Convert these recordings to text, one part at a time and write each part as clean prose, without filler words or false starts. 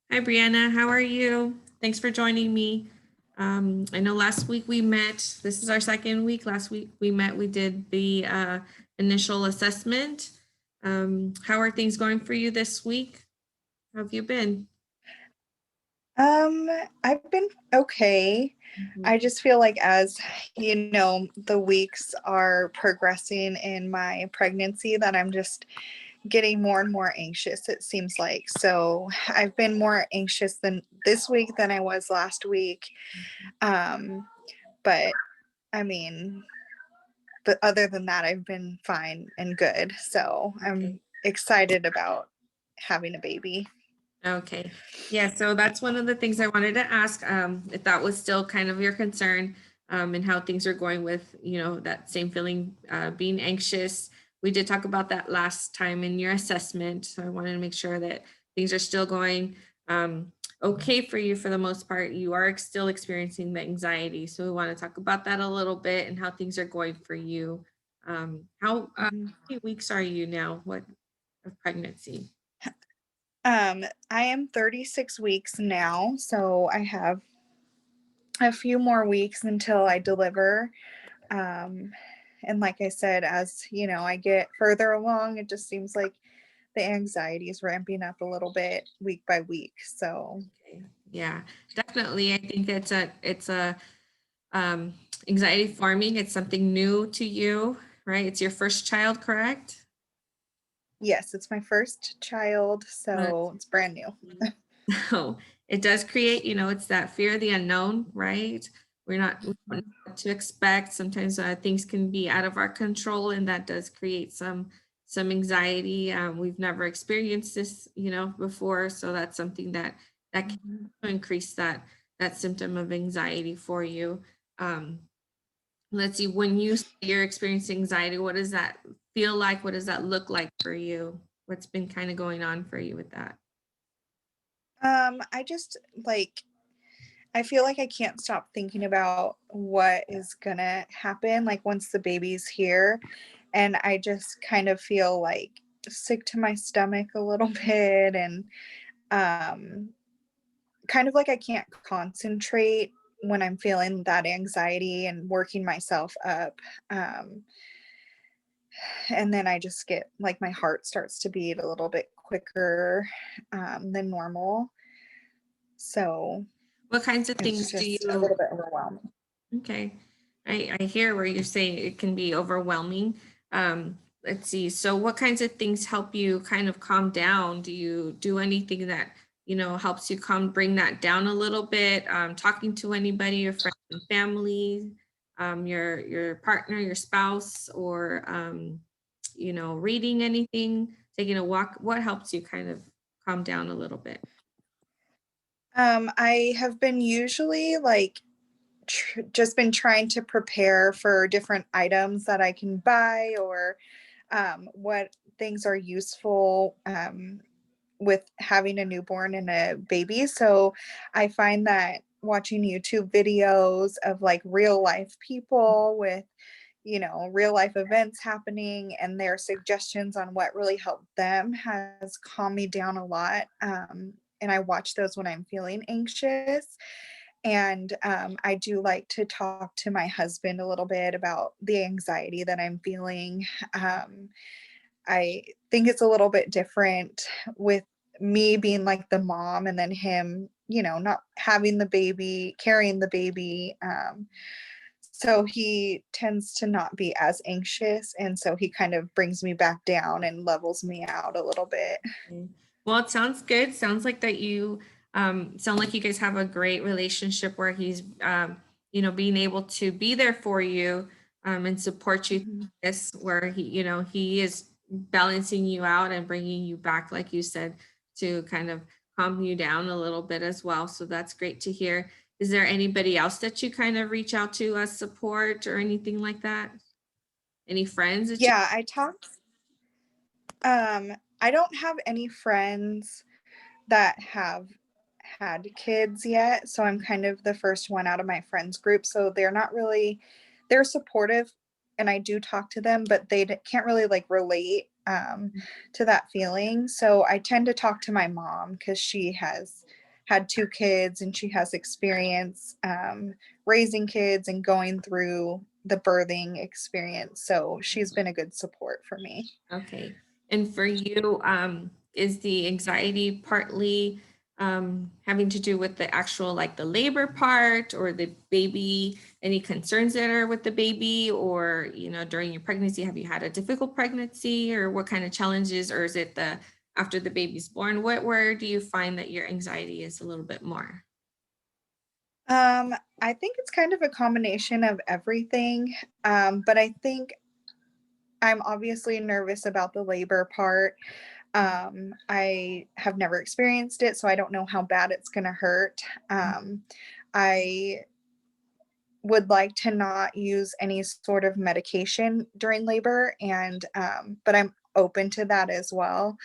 Hi, Brianna. How are you? Thanks for joining me. I know last week we met. This is our second week. Last week we met. We did the initial assessment. How are things going for you this week? How have you been? Um, I've been okay. Mhm. I just feel like as the weeks are progressing in my pregnancy, that I'm just getting more and more anxious, it seems like. So I've been more anxious than this week than I was last week. Um, but I mean, but other than that, I've been fine and good. So Okay. I'm excited about having a baby. Okay. Yeah, so that's one of the things I wanted to ask, if that was still kind of your concern, and how things are going with, that same feeling, being anxious. We did talk about that last time in your assessment, so I wanted to make sure that things are still going, okay for you for the most part. You are still experiencing the anxiety, so we want to talk about that a little bit and how things are going for you. How Mhm. many weeks are you now? What of pregnancy? I am 36 weeks now, so I have a few more weeks until I deliver. Um, and like I said, as I get further along, it just seems like the anxiety is ramping up a little bit week by week. So, Okay. Yeah, definitely. I think it's a um, anxiety farming. It's something new to you, right? It's your first child, correct? yes, it's my first child, That's so it's brand new. so it does create, it's that fear of the unknown, right? We don't know what to expect. Sometimes things can be out of our control, and that does create some anxiety. We've never experienced this, before, so that's something that can Mhm. increase that symptom of anxiety for you. Um, let's see, when you say you're experiencing anxiety, what does that feel like? What does that look like for you? What's been kind of going on for you with that? I just like I feel like I can't stop thinking about what is gonna happen, like once the baby's here. And I just kind of feel like sick to my stomach a little bit and um kind of like I can't concentrate when I'm feeling that anxiety and working myself up. Um, and then I just get like my heart starts to beat a little bit quicker than normal. So What kinds of it's things do just a you little bit overwhelming. Okay. I hear where you're saying it can be overwhelming. Let's see. So what kinds of things help you kind of calm down? Do you do anything that, helps you bring that down a little bit? Talking to anybody, your friends and family, your partner, your spouse, or reading anything, taking a walk. What helps you kind of calm down a little bit? I have been usually like just been trying to prepare for different items that I can buy or what things are useful with having a newborn and a baby. So I find that watching YouTube videos of like real life people with, real life events happening and their suggestions on what really helped them has calmed me down a lot. And I watch those when I'm feeling anxious. And I do like to talk to my husband a little bit about the anxiety that I'm feeling. Um, I think it's a little bit different with me being like the mom and then him, not having the baby, carrying the baby. So he tends to not be as anxious. And so he kind of brings me back down and levels me out a little bit. Mm. Well, it sounds good. Sounds like that you sound like you guys have a great relationship where he's being able to be there for you and support you through Mhm. this where he is balancing you out and bringing you back like you said to kind of calm you down a little bit as well. So that's great to hear. Is there anybody else that you kind of reach out to as support or anything like that? Any friends that you Yeah, I don't have any friends that have had kids yet, so I'm kind of the first one out of my friends group, so they're supportive and I do talk to them, but can't really like relate to that feeling. So I tend to talk to my mom because she has had 2 kids, and she has experience raising kids and going through the birthing experience. So she's been a good support for me. Okay. And for you, is the anxiety partly having to do with the actual, like the labor part or the baby, any concerns that are with the baby, or, during your pregnancy, have you had a difficult pregnancy, or what kind of challenges, or is it the after the baby's born? Where do you find that your anxiety is a little bit more? I think it's kind of a combination of everything. But I think I'm obviously nervous about the labor part. I have never experienced it, so I don't know how bad it's going to hurt. I would like to not use any sort of medication during labor, and but I'm open to that as well.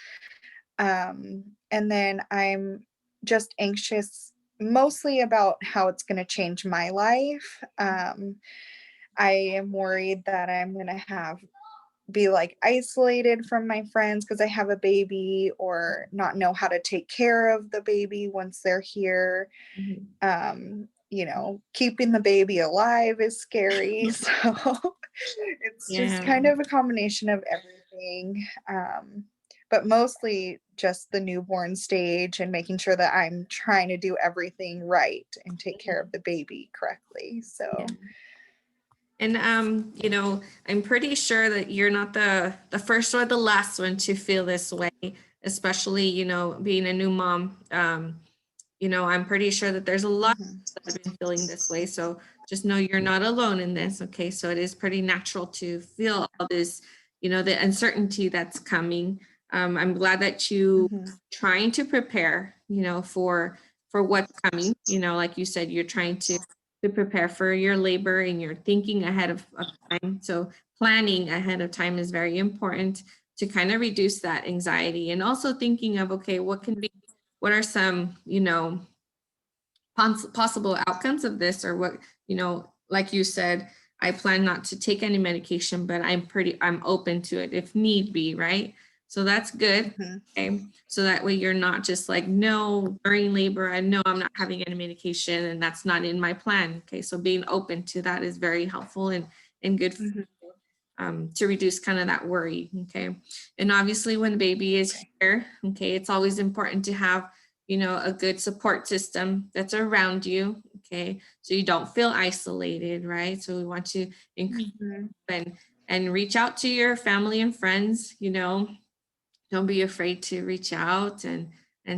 And then I'm just anxious mostly about how it's going to change my life. I am worried that I'm going to have be like isolated from my friends because I have a baby, or not know how to take care of the baby once they're here. Mhm. Keeping the baby alive is scary. So it's just Yeah. kind of a combination of everything. But mostly just the newborn stage and making sure that I'm trying to do everything right and take care of the baby correctly. Yeah. So, And I'm pretty sure that you're not the first or the last one to feel this way, especially, being a new mom. I'm pretty sure that there's a lot mhm, that have been feeling this way. So just know you're not alone in this. Okay. So it is pretty natural to feel all this, the uncertainty that's coming. I'm glad that you mhm, trying to prepare, for what's coming. Like you said, you're trying to prepare for your labor, and you're thinking ahead of time. So planning ahead of time is very important to kind of reduce that anxiety, and also thinking of, okay, what are some, possible outcomes of this, or what, like you said, I plan not to take any medication, but I'm open to it if need be, right? So that's good. mhm, Okay. So that way you're not just like, no, during labor, I know I'm not having any medication and that's not in my plan. Okay. So being open to that is very helpful and good mhm. to reduce kind of that worry. Okay. And obviously, when the baby is Okay. here, okay, it's always important to have, a good support system that's around you. Okay. So you don't feel isolated, right? So we want to encourage Mhm, and reach out to your family and friends. Don't be afraid to reach out and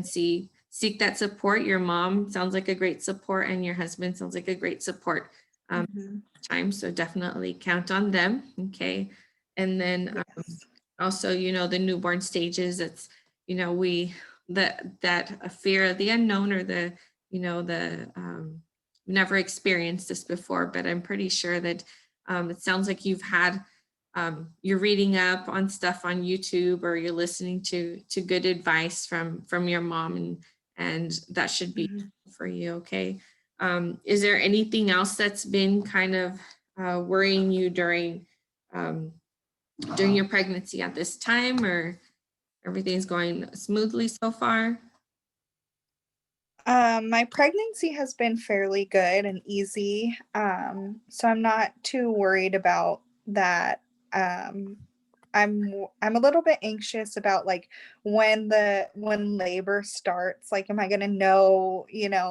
seek that support. Your mom sounds like a great support, and your husband sounds like a great support. Um, mhm. time. So definitely count on them. Okay. And then Yes. also, the newborn stages, it's, we, that a fear of the unknown, or never experienced this before, but I'm pretty sure that it sounds like you're reading up on stuff on YouTube, or you're listening to good advice from your mom, and that should be Mhm. for you. Okay. Is there anything else that's been kind of worrying you um, during your pregnancy at this time, or everything's going smoothly so far? My pregnancy has been fairly good and easy, so I'm not too worried about that. Um, I'm a little bit anxious about like when labor starts. Like, am I gonna know?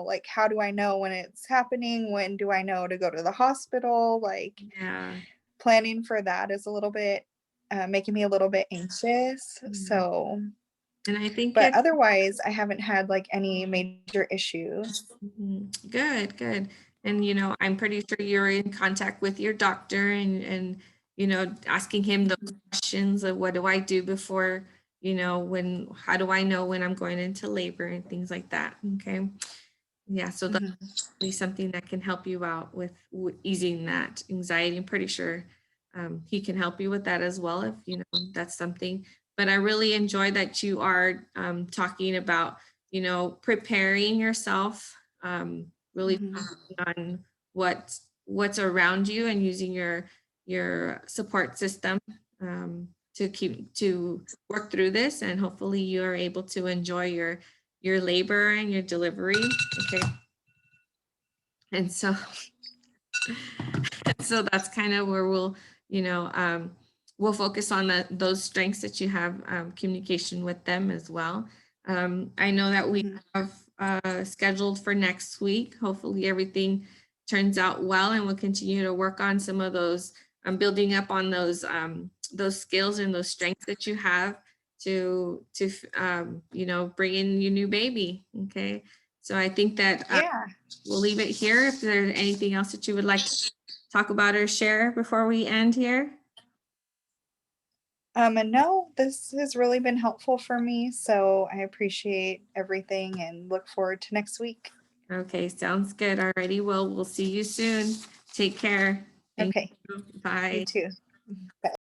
Like, how do I know when it's happening? When do I know to go to the hospital? Like, Yeah. planning for that is a little bit making me a little bit anxious. Mhm. So, And I think but it otherwise, I haven't had like any major issues. good, good. And I'm pretty sure you're in contact with your doctor, and asking him those Mhm, questions of, what do I do before, how do I know when I'm going into labor, and things like that. Okay. Yeah, so that's mhm, definitely something that can help you out with easing that anxiety. I'm pretty sure he can help you with that as well, if that's something. But I really enjoy that you are talking about, preparing yourself, really mhm, focusing on what's around you, and using your support system to work through this, and hopefully you are able to enjoy your labor and your delivery. Okay. And so, so that's kind of where we'll, we'll focus on those strengths that you have, communication with them as well. I know that we Mhm. have scheduled for next week. Hopefully everything turns out well, and we'll continue to work on some of those, building up on those skills and those strengths that you have to bring in your new baby. Okay. So I think that Yeah. we'll leave it here. If there's anything else that you would like to talk about or share before we end here. And no, this has really been helpful for me. So I appreciate everything and look forward to next week. Okay, sounds good. Alrighty, well, we'll see you soon. Take care. Thank Okay. you. You Bye. too. Bye.